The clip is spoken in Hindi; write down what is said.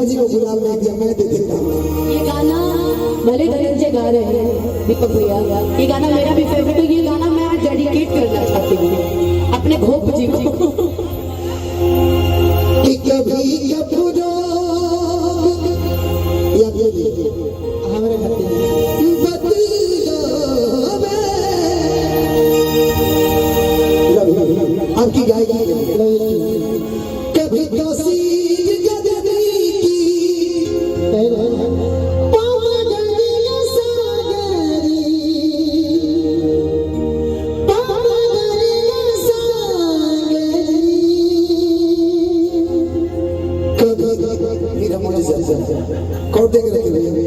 जी को गुलाब नहीं दिया, मैं दे देता हूँ। ये गाना भले धनंजय गा रहे हैं दीपक भैया, ये गाना मेरा भी फेवरेट है। ये गाना मैं आज डेडिकेट करना चाहती हूँ अपने घोप जी को। कभी कपुरो हमारे आपकी गायकी कभी कौटे के रखे